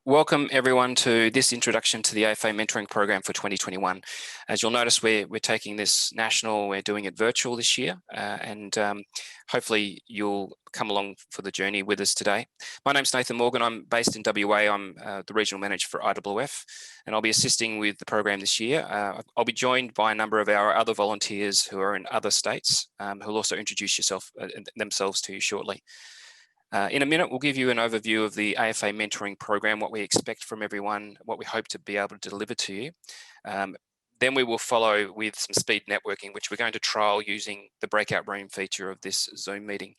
Welcome everyone to this introduction to the AFA Mentoring Program for 2021. As you'll notice, we're taking this national, we're doing it virtual this year, and hopefully you'll come along for the journey with us today. My name's Nathan Morgan, I'm based in WA, I'm the Regional Manager for IWF, and I'll be assisting with the program this year. I'll be joined by a number of our other volunteers who are in other states, who'll also introduce themselves to you shortly. In a minute, we'll give you an overview of the AFA Mentoring Program, what we expect from everyone, what we hope to be able to deliver to you. Then we will follow with some speed networking, which we're going to trial using the breakout room feature of this Zoom meeting.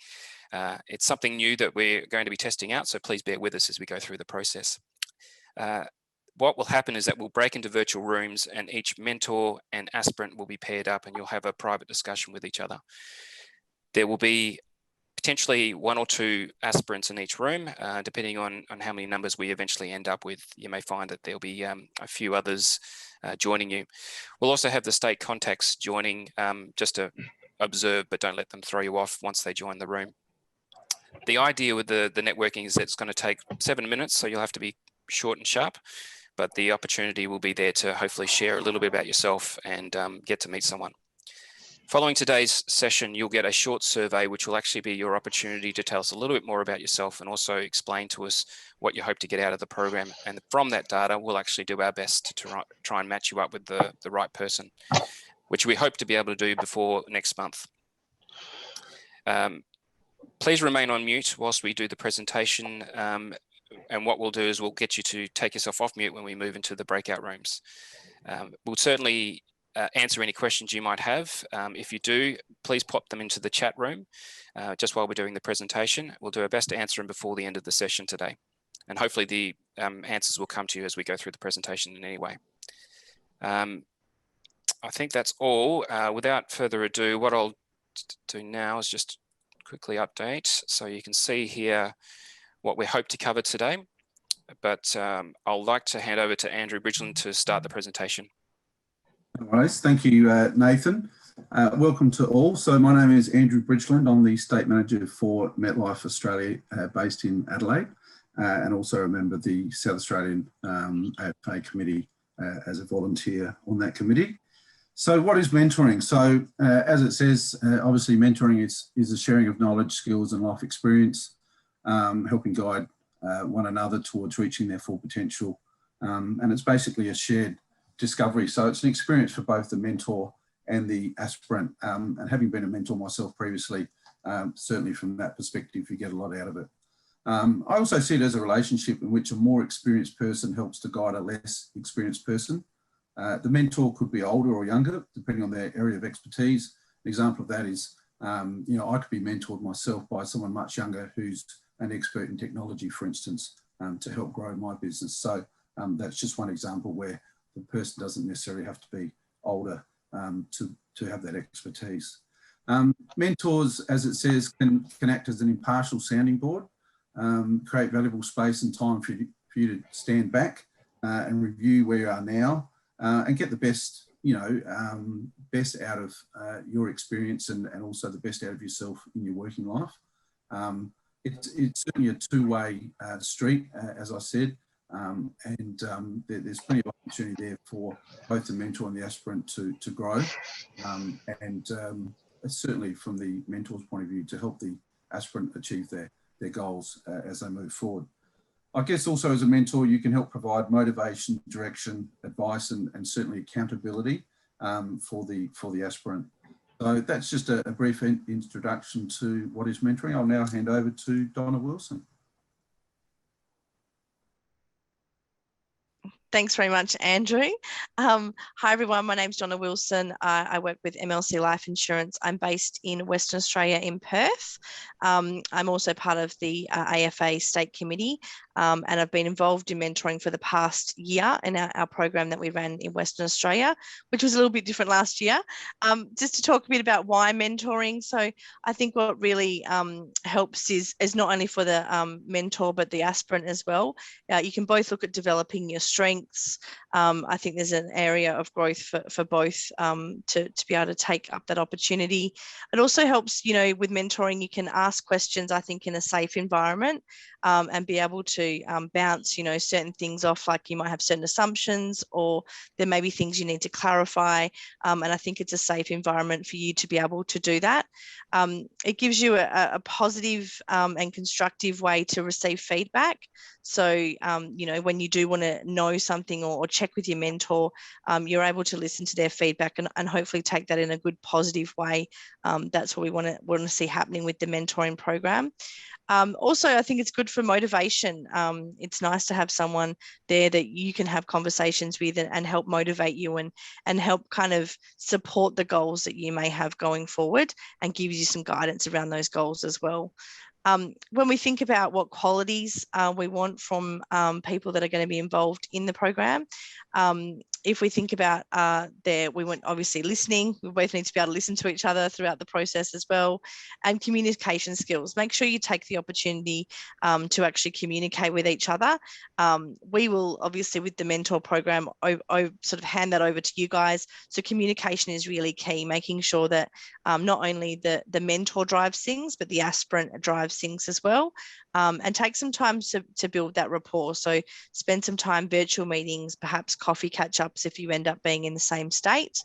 It's something new that we're going to be testing out, so please bear with us as we go through the process. What will happen is that we'll break into virtual rooms and each mentor and aspirant will be paired up and you'll have a private discussion with each other. There will be potentially 1 or 2 aspirants in each room, depending on how many numbers we eventually end up with. You may find that there'll be a few others joining you. We'll also have the state contacts joining just to observe, but don't let them throw you off once they join the room. The idea with the networking is that it's going to take 7 minutes, so you'll have to be short and sharp, but the opportunity will be there to hopefully share a little bit about yourself and get to meet someone. Following today's session, you'll get a short survey, which will actually be your opportunity to tell us a little bit more about yourself and also explain to us what you hope to get out of the program. And from that data, we'll actually do our best to try and match you up with the right person, which we hope to be able to do before next month. Please remain on mute whilst we do the presentation. And what we'll do is we'll get you to take yourself off mute when we move into the breakout rooms. We'll certainly answer any questions you might have. If you do, please pop them into the chat room just while we're doing the presentation. We'll do our best to answer them before the end of the session today. And hopefully the answers will come to you as we go through the presentation in any way. I think that's all. Without further ado, what I'll do now is just quickly update so you can see here what we hope to cover today. But I'll like to hand over to Andrew Bridgeland to start the presentation. No worries. Thank you, Nathan. Welcome to all. So my name is Andrew Bridgeland. I'm the State Manager for MetLife Australia based in Adelaide and also a member of the South Australian AFA Committee as a volunteer on that committee. So what is mentoring? So as it says, obviously mentoring is a sharing of knowledge, skills and life experience, helping guide one another towards reaching their full potential. And it's basically a shared discovery. So it's an experience for both the mentor and the aspirant. And having been a mentor myself previously, certainly from that perspective, you get a lot out of it. I also see it as a relationship in which a more experienced person helps to guide a less experienced person. The mentor could be older or younger, depending on their area of expertise. An example of that is, I could be mentored myself by someone much younger who's an expert in technology, for instance, to help grow my business. So that's just one example where the person doesn't necessarily have to be older to have that expertise. Mentors, as it says, can act as an impartial sounding board, create valuable space and time for you to stand back and review where you are now and get the best, best out of your experience and also the best out of yourself in your working life. It's certainly a two-way street, as I said. There's plenty of opportunity there for both the mentor and the aspirant to grow certainly from the mentor's point of view to help the aspirant achieve their goals as they move forward. I guess also as a mentor you can help provide motivation, direction, advice and certainly accountability for the aspirant. So that's just a brief introduction to what is mentoring. I'll now hand over to Donna Wilson. Thanks very much, Andrew. Hi, everyone. My name's Donna Wilson. I work with MLC Life Insurance. I'm based in Western Australia in Perth. I'm also part of the AFA State Committee and I've been involved in mentoring for the past year in our program that we ran in Western Australia, which was a little bit different last year. Just to talk a bit about why mentoring. So I think what really helps is not only for the mentor, but the aspirant as well. You can both look at developing your strengths, strengths. I think there's an area of growth for both to be able to take up that opportunity. It also helps, you know, with mentoring, you can ask questions, I think, in a safe environment and be able to bounce, you know, certain things off, like you might have certain assumptions or there may be things you need to clarify. And I think it's a safe environment for you to be able to do that. It gives you a positive and constructive way to receive feedback. So, you know, when you do want to know something or check with your mentor, you're able to listen to their feedback and hopefully take that in a good, positive way. That's what we want to see happening with the mentoring program. Also, I think it's good for motivation. It's nice to have someone there that you can have conversations with and help motivate you and help kind of support the goals that you may have going forward and gives you some guidance around those goals as well. When we think about what qualities we want from people that are going to be involved in the program, if we think about we want obviously listening, we both need to be able to listen to each other throughout the process as well, and communication skills. Make sure you take the opportunity to actually communicate with each other. We will obviously with the mentor program sort of hand that over to you guys. So communication is really key, making sure that not only the mentor drives things, but the aspirant drives things as well. And take some time to build that rapport. So spend some time virtual meetings, perhaps coffee catch-ups if you end up being in the same state.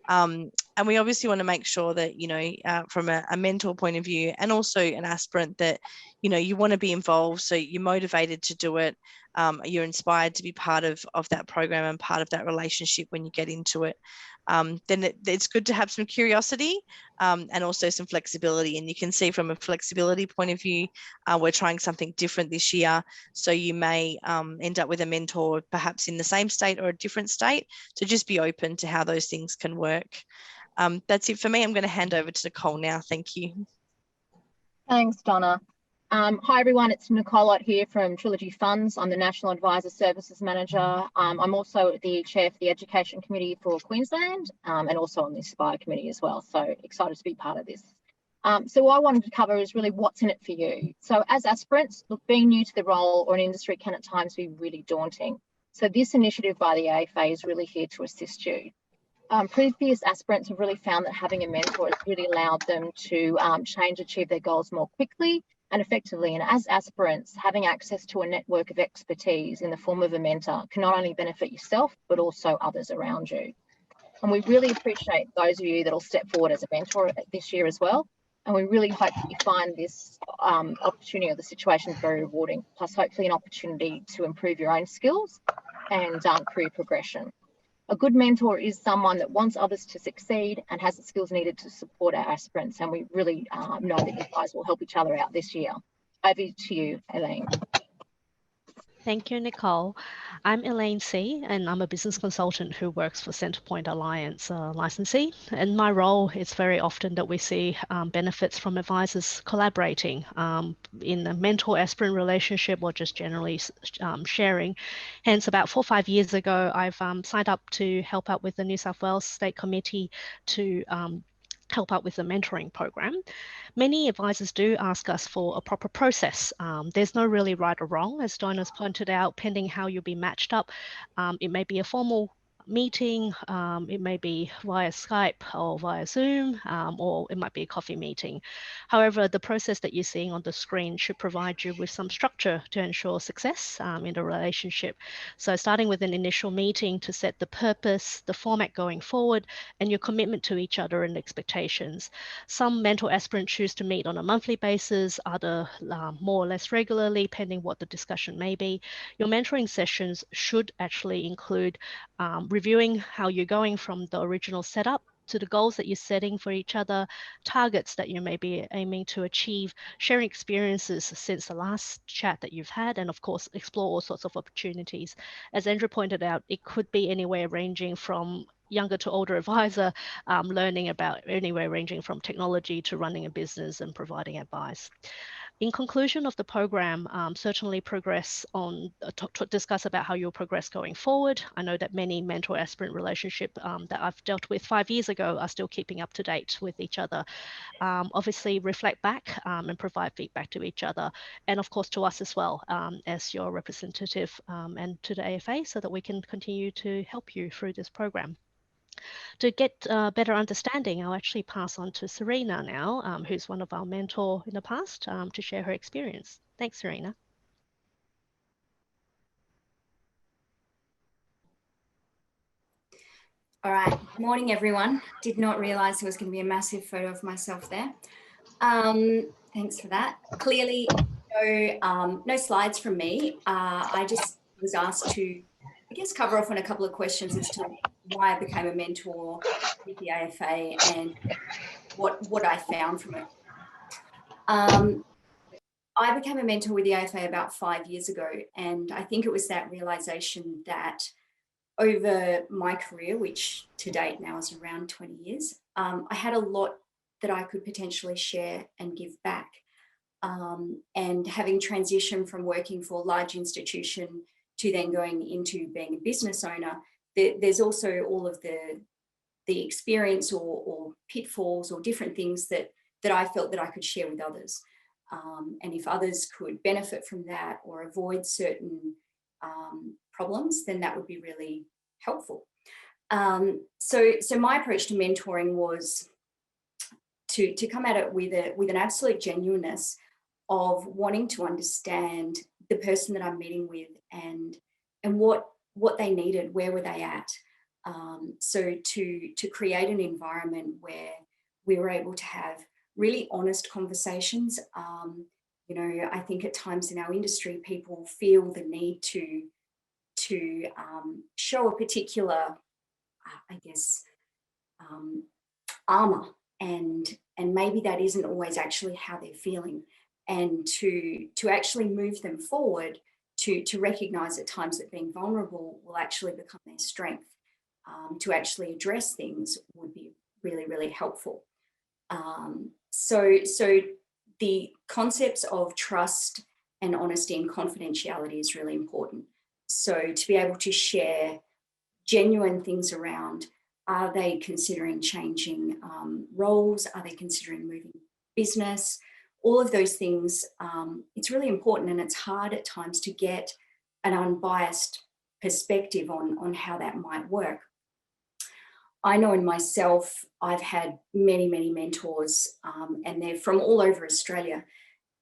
And we obviously want to make sure that, you know, from a mentor point of view and also an aspirant that, you know, you want to be involved, so you're motivated to do it. You're inspired to be part of that program and part of that relationship when you get into it. Then it's good to have some curiosity and also some flexibility. And you can see from a flexibility point of view, we're trying something different this year. So you may end up with a mentor perhaps in the same state or a different state. So just be open to how those things can work. That's it for me. I'm going to hand over to Nicole now. Thank you. Thanks, Donna. Hi, everyone. It's Nicole here from Trilogy Funds. I'm the National Advisor Services Manager. I'm also the Chair for the Education Committee for Queensland and also on the Aspire Committee as well. So excited to be part of this. So what I wanted to cover is really what's in it for you. So as aspirants, look, being new to the role or an industry can at times be really daunting. So this initiative by the AFA is really here to assist you. Previous aspirants have really found that having a mentor has really allowed them to achieve their goals more quickly and effectively. And as aspirants, having access to a network of expertise in the form of a mentor can not only benefit yourself, but also others around you. And we really appreciate those of you that will step forward as a mentor this year as well. And we really hope that you find this opportunity or the situation very rewarding, plus hopefully an opportunity to improve your own skills and career progression. A good mentor is someone that wants others to succeed and has the skills needed to support our aspirants. And we really know that you guys will help each other out this year. Over to you, Elaine. Thank you, Nicole. I'm Elaine C, and I'm a business consultant who works for Centrepoint Alliance licensee. And my role is very often that we see benefits from advisors collaborating in a mentor-aspirant relationship or just generally sharing. Hence, about 4 or 5 years ago, I've signed up to help out with the New South Wales State Committee to help out with the mentoring program. Many advisors do ask us for a proper process. There's no really right or wrong, as Donna's pointed out, pending how you'll be matched up. It may be a formal meeting, it may be via Skype or via Zoom, or it might be a coffee meeting. However, the process that you're seeing on the screen should provide you with some structure to ensure success in the relationship. So starting with an initial meeting to set the purpose, the format going forward, and your commitment to each other and expectations. Some mentor aspirants choose to meet on a monthly basis, other more or less regularly, pending what the discussion may be. Your mentoring sessions should actually include reviewing how you're going from the original setup to the goals that you're setting for each other, targets that you may be aiming to achieve, sharing experiences since the last chat that you've had, and of course, explore all sorts of opportunities. As Andrew pointed out, it could be anywhere ranging from younger to older advisor, learning about anywhere ranging from technology to running a business and providing advice. In conclusion of the program, certainly progress on to discuss about how you'll progress going forward. I know that many mentor-aspirant relationship that I've dealt with 5 years ago are still keeping up to date with each other. Obviously reflect back and provide feedback to each other, and of course to us as well as your representative and to the AFA, so that we can continue to help you through this program. To get better understanding, I'll actually pass on to Serena now, who's one of our mentor in the past, to share her experience. Thanks, Serena. All right, morning everyone. Did not realise there was going to be a massive photo of myself there. Thanks for that. Clearly, no slides from me. I just was asked to, I guess, cover off on a couple of questions as to why I became a mentor with the AFA and what I found from it. I became a mentor with the AFA about 5 years ago, and I think it was that realisation that over my career, which to date now is around 20 years, I had a lot that I could potentially share and give back. And having transitioned from working for a large institution to then going into being a business owner, there's also all of the experience or pitfalls or different things that I felt that I could share with others. And if others could benefit from that or avoid certain problems, then that would be really helpful. So my approach to mentoring was to come at it with an absolute genuineness of wanting to understand the person that I'm meeting with and what they needed, where were they at. So to create an environment where we were able to have really honest conversations. You know, I think at times in our industry, people feel the need to show a particular, I guess, armor, and maybe that isn't always actually how they're feeling, and to actually move them forward to recognize at times that being vulnerable will actually become their strength. To actually address things would be really, really helpful. So the concepts of trust and honesty and confidentiality is really important. So to be able to share genuine things around, are they considering changing roles? Are they considering moving business? All of those things, it's really important, and it's hard at times to get an unbiased perspective on how that might work. I know in myself, I've had many, many mentors, and they're from all over Australia.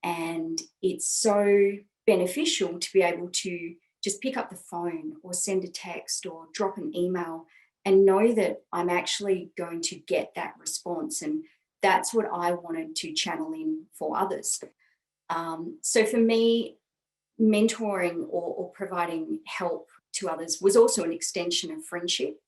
And it's so beneficial to be able to just pick up the phone or send a text or drop an email and know that I'm actually going to get that response. And that's what I wanted to channel in for others. So for me, mentoring or providing help to others was also an extension of friendship.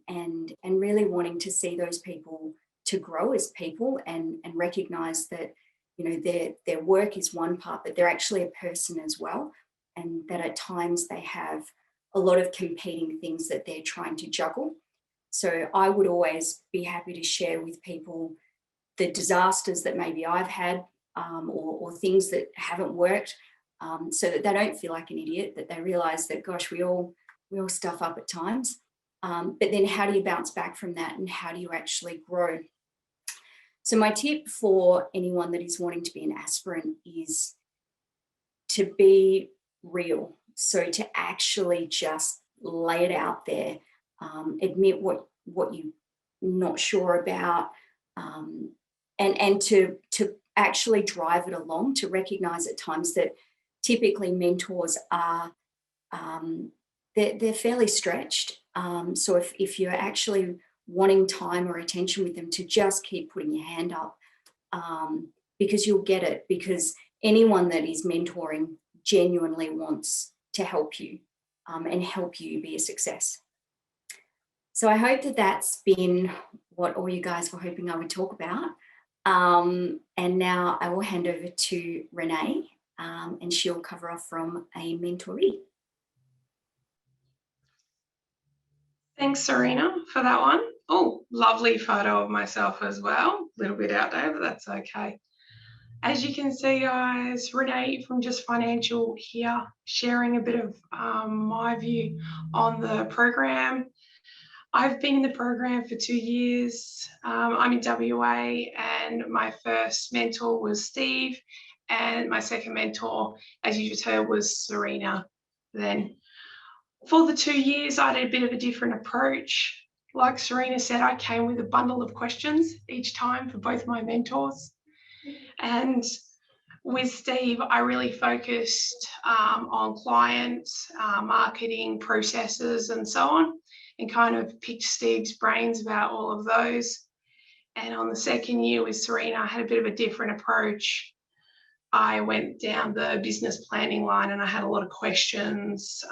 And really wanting to see those people to grow as people and recognize that, you know, their work is one part, but they're actually a person as well, and that at times they have a lot of competing things that they're trying to juggle. So I would always be happy to share with people the disasters that maybe I've had, or things that haven't worked, so that they don't feel like an idiot, that they realize that, gosh, we all stuff up at times. But then how do you bounce back from that, and how do you actually grow? So my tip for anyone that is wanting to be an aspirant is to be real. So to actually just lay it out there, admit what you're not sure about, and to actually drive it along, to recognize at times that typically mentors are, they're fairly stretched. So if you're actually wanting time or attention with them, to just keep putting your hand up, because you'll get it, because anyone that is mentoring genuinely wants to help you, and help you be a success. So I hope that that's been what all you guys were hoping I would talk about. And now I will hand over to Renee, and she'll cover off from a mentoree. Thanks, Serena, for that one. Oh, lovely photo of myself as well. A little bit outdated, but that's okay. As you can see, guys, Renee from Just Financial here, sharing a bit of my view on the program. I've been in the program for 2 years. I'm in WA, and my first mentor was Steve, and my second mentor, as you just heard, was Serena. Then, for the 2 years, I had a bit of a different approach. Like Serena said, I came with a bundle of questions each time for both my mentors. And with Steve, I really focused on clients, marketing, processes, and so on, and kind of picked Steve's brains about all of those. And on the second year with Serena, I had a bit of a different approach. I went down the business planning line, and I had a lot of questions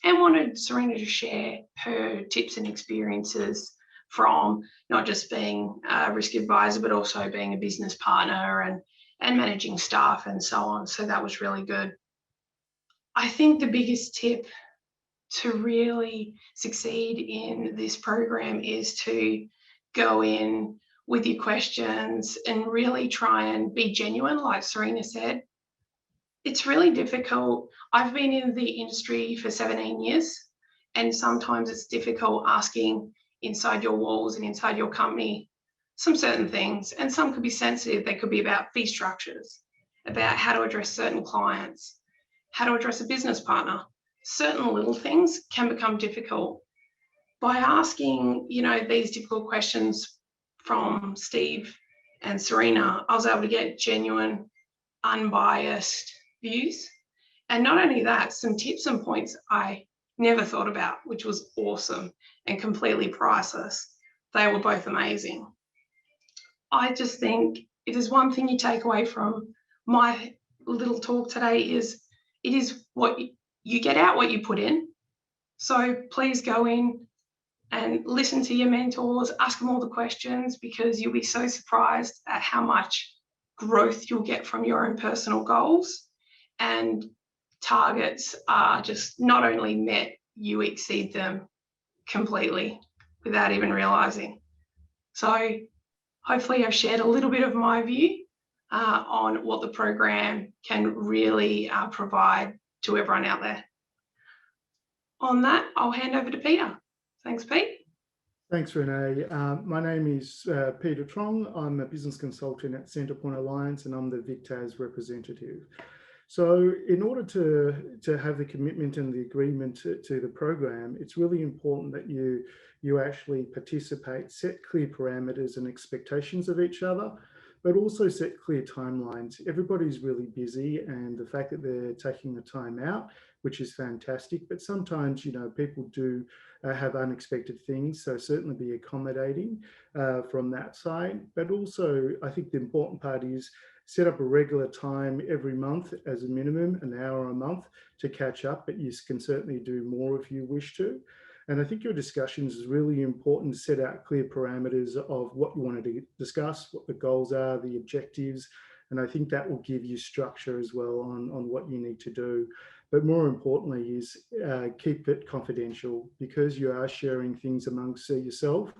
and wanted Serena to share her tips and experiences from not just being a risk advisor, but also being a business partner and managing staff and so on. So that was really good. I think the biggest tip to really succeed in this program is to go in with your questions and really try and be genuine, like Serena said. It's really difficult. I've been in the industry for 17 years, and sometimes it's difficult asking inside your walls and inside your company some certain things, and some could be sensitive. They could be about fee structures, about how to address certain clients, how to address a business partner. Certain little things can become difficult. By asking, these difficult questions from Steve and Serena, I was able to get genuine, unbiased views. And not only that, some tips and points I never thought about, which was awesome and completely priceless. They were both amazing. I just think if there's one thing you take away from my little talk today is it is what you get out, what you put in. So please go in and listen to your mentors, ask them all the questions, because you'll be so surprised at how much growth you'll get from your own personal goals, and targets are just not only met, you exceed them completely without even realizing. So hopefully I've shared a little bit of my view on what the program can really provide to everyone out there. On that, I'll hand over to Peter. Thanks, Pete. Thanks, Renee. My name is Peter Trong. I'm a business consultant at Centrepoint Alliance, and I'm the VicTAS representative. So in order to have the commitment and the agreement to the program, it's really important that you actually participate, set clear parameters and expectations of each other, but also set clear timelines. Everybody's really busy, and the fact that they're taking the time out, which is fantastic, but sometimes, people do have unexpected things, so certainly be accommodating from that side. But also, I think the important part is set up a regular time every month as a minimum, an hour a month to catch up, but you can certainly do more if you wish to. And I think your discussions is really important to set out clear parameters of what you want to discuss, what the goals are, the objectives, and I think that will give you structure as well on what you need to do. But more importantly is keep it confidential, because you are sharing things amongst yourself.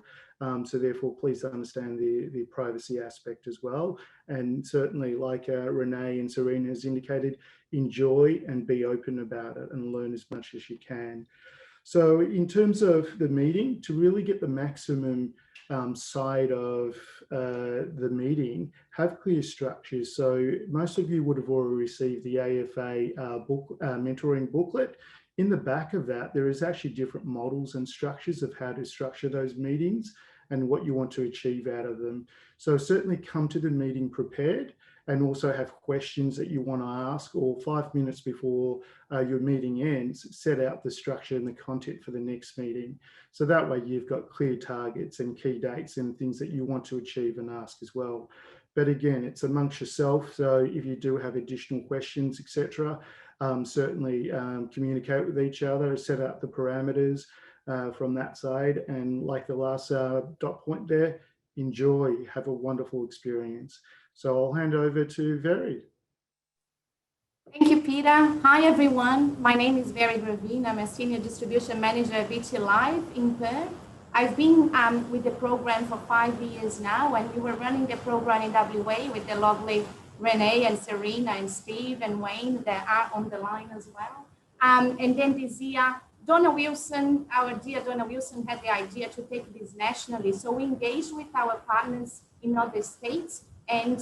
So therefore, please understand the privacy aspect as well. And certainly, like Renee and Serena has indicated, enjoy and be open about it and learn as much as you can. So in terms of the meeting, to really get the maximum side of the meeting, have clear structures. So most of you would have already received the AFA mentoring booklet. In the back of that, there is actually different models and structures of how to structure those meetings and what you want to achieve out of them. So certainly come to the meeting prepared, and also have questions that you want to ask, or 5 minutes before your meeting ends, set out the structure and the content for the next meeting. So that way you've got clear targets and key dates and things that you want to achieve and ask as well. But again, it's amongst yourself. So if you do have additional questions, etc., certainly communicate with each other, set out the parameters from that side. And like the last dot point there, enjoy, have a wonderful experience. So I'll hand over to Veri. Thank you, Peter. Hi, everyone. My name is Veri Gravine. I'm a Senior Distribution Manager at BT Live in Perth. I've been with the program for 5 years now, and we were running the program in WA with the lovely Renee and Serena and Steve and Wayne that are on the line as well. And then this year, Donna Wilson, our dear Donna Wilson, had the idea to take this nationally. So we engaged with our partners in other states. And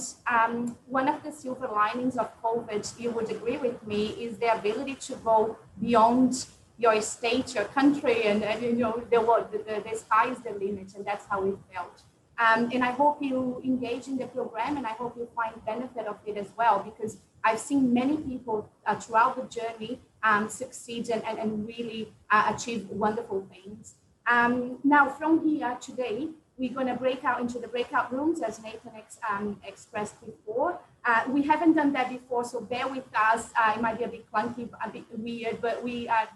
one of the silver linings of COVID, you would agree with me, is the ability to go beyond your state, your country, and you know, the sky is the limit, and that's how we felt. And I hope you engage in the program, and I hope you find benefit of it as well, because I've seen many people throughout the journey succeed and really achieve wonderful things. Now from here today, we're going to break out into the breakout rooms, as Nathan expressed before. We haven't done that before, so bear with us. It might be a bit clunky, a bit weird, but we are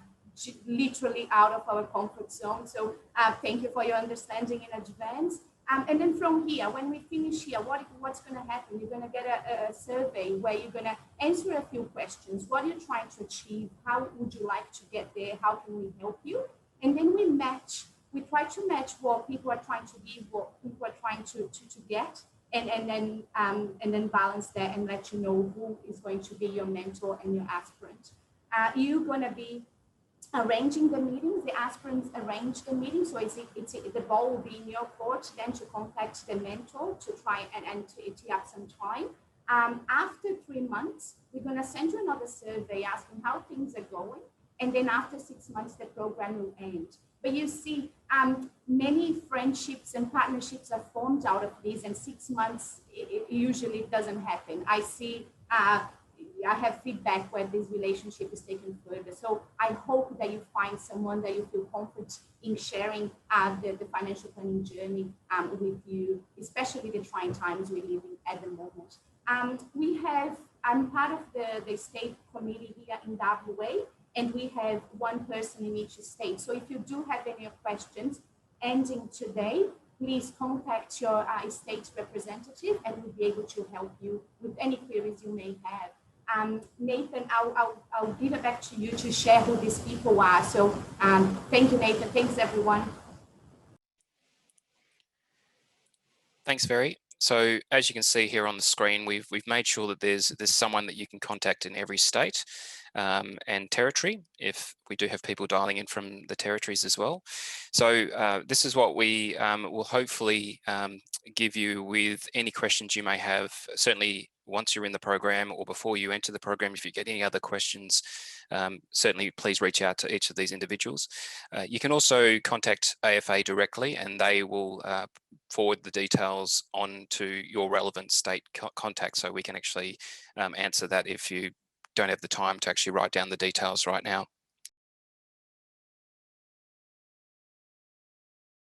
literally out of our comfort zone. So thank you for your understanding in advance. And then from here, when we finish here, what's going to happen? You're going to get a survey where you're going to answer a few questions. What are you trying to achieve? How would you like to get there? How can we help you? And then we try to match what people are trying to give, what people are trying to get, and then balance that and let you know who is going to be your mentor and your aspirant. You're going to be arranging the meetings. The aspirants arrange the meeting, so the ball will be in your court then to contact the mentor to try and to tee up some time. After 3 months, we're going to send you another survey asking how things are going, and then after 6 months, the program will end. But you see, many friendships and partnerships are formed out of this, and 6 months, it usually doesn't happen. I have feedback where this relationship is taken further. So I hope that you find someone that you feel confident in sharing the financial planning journey with you, especially the trying times we're living at the moment. I'm part of the state committee here in WA, and we have one person in each state. So if you do have any questions ending today, please contact your state representative, and we'll be able to help you with any queries you may have. Nathan, I'll give it back to you to share who these people are. So thank you, Nathan. Thanks, everyone. Thanks, Veri. So as you can see here on the screen, we've made sure that there's someone that you can contact in every state and territory, if we do have people dialing in from the territories as well. So this is what we will hopefully give you with any questions you may have, certainly once you're in the program or before you enter the program. If you get any other questions, certainly please reach out to each of these individuals. You can also contact AFA directly, and they will forward the details on to your relevant state contact, so we can actually answer that if you don't have the time to actually write down the details right now.